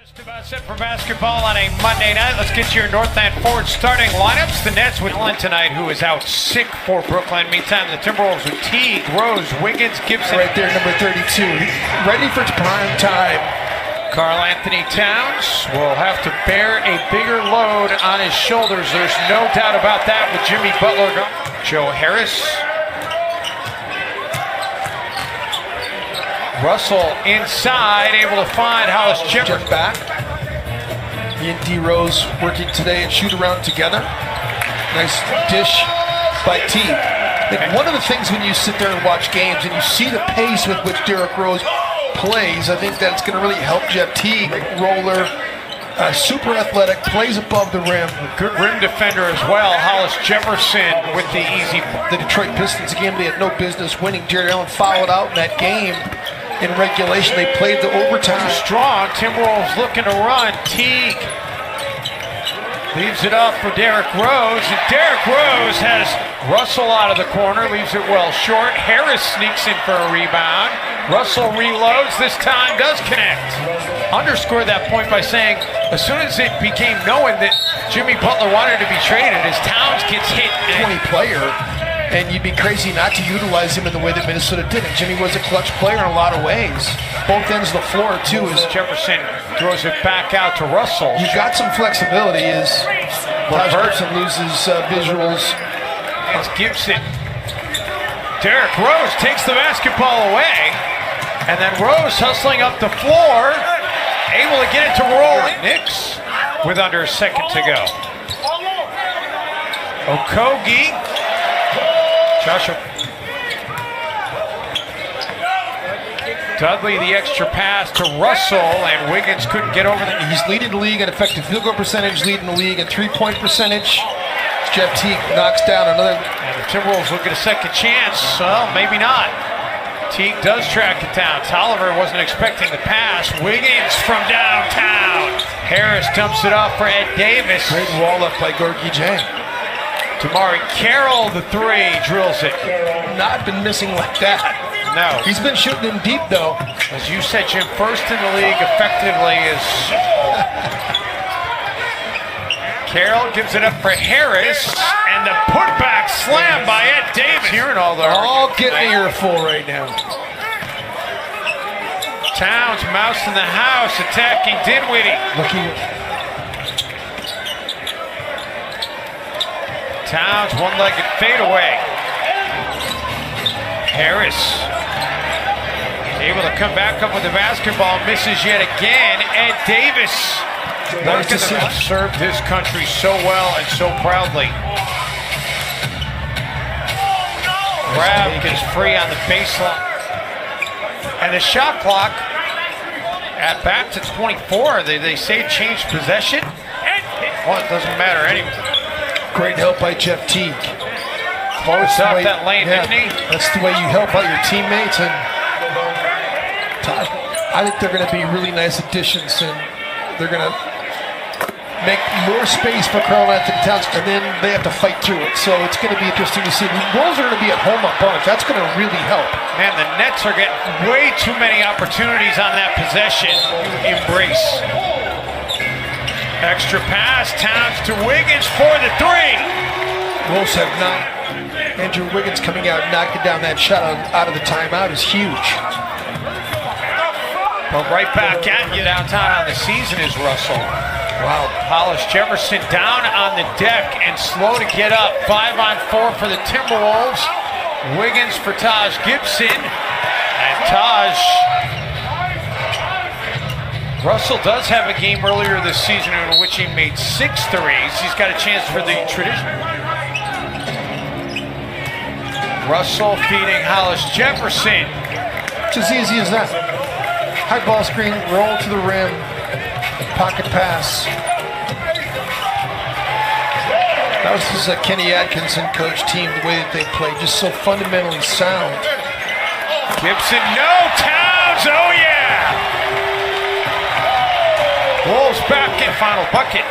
Just about set for basketball on a Monday night. Let's get your Northland Ford starting lineups. The Nets with Glenn tonight, who is out sick for Brooklyn. Meantime, the Timberwolves with Teague, Rose, Wiggins, Gibson. Right there, number 32. Ready for prime time. Karl Anthony Towns will have to bear a bigger load on his shoulders. There's no doubt about that with Jimmy Butler gone. Joe Harris. Russell inside, able to find Hollis Jefferson. Back. He and D Rose working today and shoot around together. Nice dish by Teague. I think one of the things when you sit there and watch games and you see the pace with which Derrick Rose plays, I think that's going to really help Jeff Teague. Roller, super athletic, plays above the rim. Good rim defender as well. Hollis Jefferson with the easy. The Detroit Pistons, a game they had no business winning. Jared Allen fouled out in that game. In regulation, they played the overtime. Strong. Timberwolves looking to run. Teague leaves it up for Derrick Rose. And Derrick Rose has Russell out of the corner, leaves it well short. Harris sneaks in for a rebound. Russell reloads. This time does connect. Underscore that point by saying, as soon as it became known that Jimmy Butler wanted to be traded, as Towns gets hit. 20 player. And you'd be crazy not to utilize him in the way that Minnesota did it. Jimmy was a clutch player in a lot of ways. Both ends of the floor, too. As Jefferson throws it back out to Russell. You got some flexibility as Jefferson loses visuals. It's Gibson. Derrick Rose takes the basketball away. And then Rose hustling up the floor. Able to get it to roll. Knicks with under a second to go. Okogie. Joshua Dudley, the extra pass to Russell, and Wiggins couldn't get over the. He's leading the league in effective field goal percentage, leading the league in three-point percentage. Jeff Teague knocks down another. And the Timberwolves look at a second chance. Well, maybe not. Teague does track it down. Tolliver wasn't expecting the pass. Wiggins from downtown. Harris dumps it off for Ed Davis. Great wall up by Gorgie J. Damari Carroll, the three, drills it. Not been missing like that. No. He's been shooting them deep, though. As you said, Jim, first in the league effectively is... Carroll gives it up for Harris, and the putback slam by Ed Davis. Hearing all the... All getting an earful right now. Towns, mouse in the house, attacking Dinwiddie. Looking... Towns, one-legged fadeaway. Harris able to come back up with the basketball, misses yet again. Ed Davis served his country so well and so proudly. Grab gets free on the baseline. And the shot clock at back to 24. They say change possession. Well, it doesn't matter anyway. Great help by Jeff Teague. Closed up that lane, didn't he? That's the way you help out your teammates. And I think they're going to be really nice additions, and they're going to make more space for Karl Anthony Towns, and then they have to fight through it. So it's going to be interesting to see. The Wolves are going to be at home a bunch. That's going to really help. Man, the Nets are getting way too many opportunities on that possession. Embrace. Extra pass, Towns to Wiggins for the three. Wolves have not. Andrew Wiggins coming out, knocking down that shot out of the timeout is huge. But right back at you downtown on the season is Russell. Wow. Hollis Jefferson down on the deck and slow to get up. 5-on-4 for the Timberwolves. Wiggins for Taj Gibson. And Taj... Russell does have a game earlier this season in which he made 6 threes. He's got a chance for the tradition. Russell feeding Hollis Jefferson. It's as easy as that. High ball screen, roll to the rim, pocket pass. That was just a Kenny Atkinson coach team, the way that they played, just so fundamentally sound. Gibson, no, Towns, oh yeah! Wolves back in, final bucket.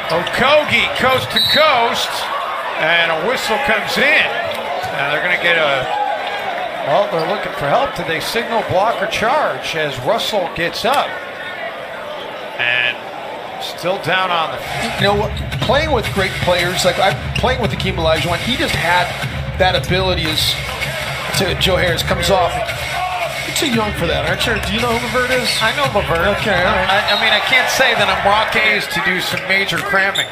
Okogie coast to coast, and a whistle comes in. And they're going to get a Well, they're looking for help. Did they signal block or charge as Russell gets up? Still down on the. You know what? Playing with great players, like I'm playing with Hakeem Olajuwon, he just had that ability as to Joe Harris comes off. You're too young for that, aren't you? Do you know who Levert is? I know Levert. Okay, all right. I mean, I can't say that I'm rock A's to do some major cramming.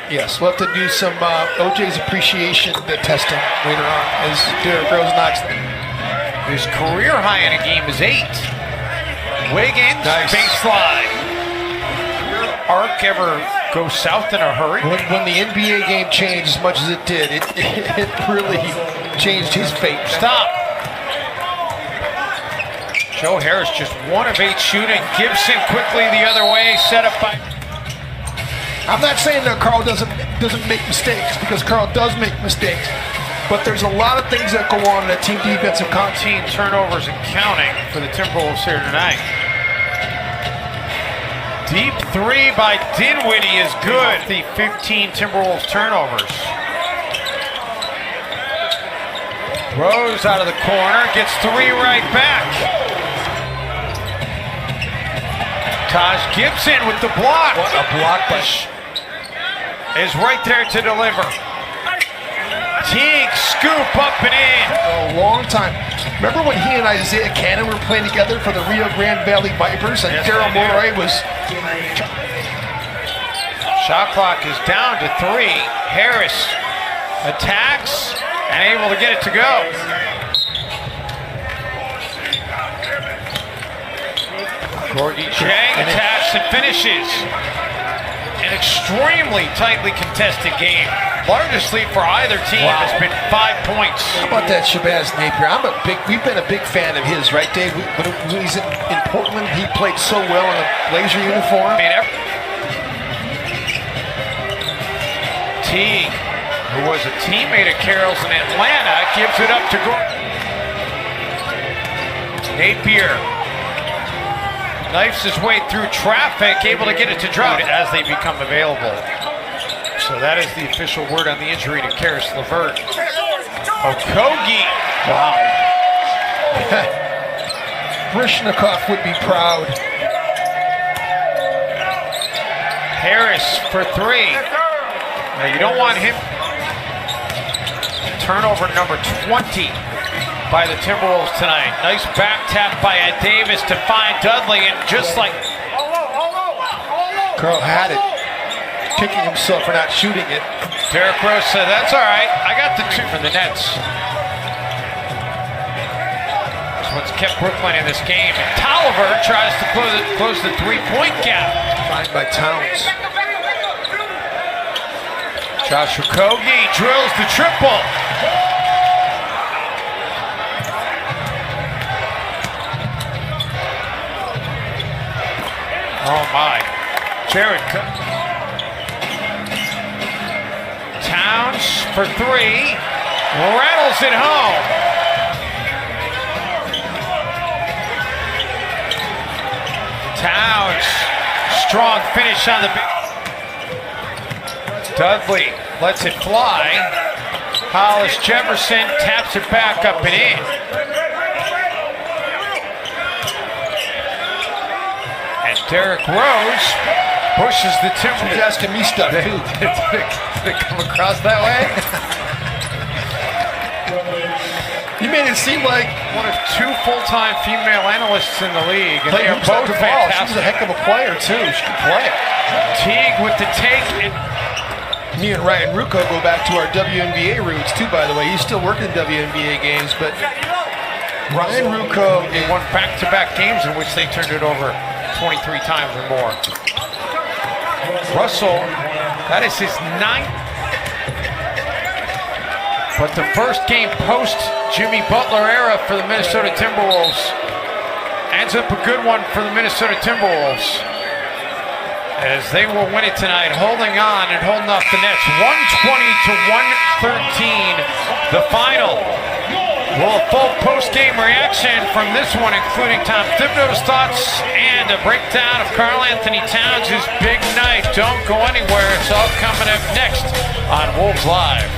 Yes, we'll have to do some OJ's appreciation testing later on as Derrick Rose knocks them. His career high in a game is 8. Wiggins, Nice. baseline. Arc ever go south in a hurry? When the NBA game changed as much as it did, it really changed his fate. Stop. Joe Harris just 1 of 8 shooting. Gibson quickly the other way, set up by. I'm not saying that Carl doesn't make mistakes, because Carl does make mistakes, but there's a lot of things that go on in a team defensive context. 14 turnovers and counting for the Timberwolves here tonight. Deep 3 by Dinwiddie is good. The 15 Timberwolves turnovers. Rose out of the corner, gets 3 right back. Taj Gibson with the block. What a block by Is right there to deliver. Teague scoop up and in. a long time. Remember when he and Isaiah Cannon were playing together for the Rio Grande Valley Vipers, and Yes, Daryl they did. Morey was. Shot clock is down to 3. Harris attacks and able to get it to go. Gorgie Jang attacks and finishes. An extremely tightly contested game. Largest lead for either team has been 5 points. How about that Shabazz Napier? We've been a big fan of his, right, Dave? When he's in Portland, he played so well in a Blazer uniform. I mean, Teague, who was a teammate of Carroll's in Atlanta, gives it up to Gordon. Napier knifes his way through traffic, able to get it to Trout as they become available. So that is the official word on the injury to Karis LeVert. Okogie. Wow. Brishnikov would be proud. Harris for 3. Now you don't want him. Turnover number 20 by the Timberwolves tonight. Nice back tap by Ed Davis to find Dudley, and just like Carl had it, kicking himself for not shooting it. Derrick Rose said, that's all right. I got the 2 from the Nets. That's what's kept Brooklyn in this game. And Tolliver tries to close the 3-point gap. Fine by Towns. Josh Okogie drills the triple. Oh my. Jared Towns for 3. Rattles it home. Towns. Strong finish on the big. Dudley lets it fly. Hollis Jefferson taps it back up and in. And Derrick Rose pushes the Timberwolves. He's asking me stuff too. Did it come across that way? You made it seem like One of 2 full-time female analysts in the league, and they played are hoops both after ball. She's a fantastic. heck of a player too. She can play. Teague with the take. And Me and Ryan Rucco go back to our WNBA roots too, by the way. He's still working WNBA games, but Ryan Rucco they won back-to-back games in which they turned it over 23 times or more. Russell, that is his 9th. But the first game post-Jimmy Butler era for the Minnesota Timberwolves ends up a good one for the Minnesota Timberwolves, as they will win it tonight, holding on and holding off the Nets. 120-113, the final. Well, a full post-game reaction from this one, including Tom Thibodeau's thoughts and a breakdown of Karl Anthony Towns' big night. Don't go anywhere. It's all coming up next on Wolves Live.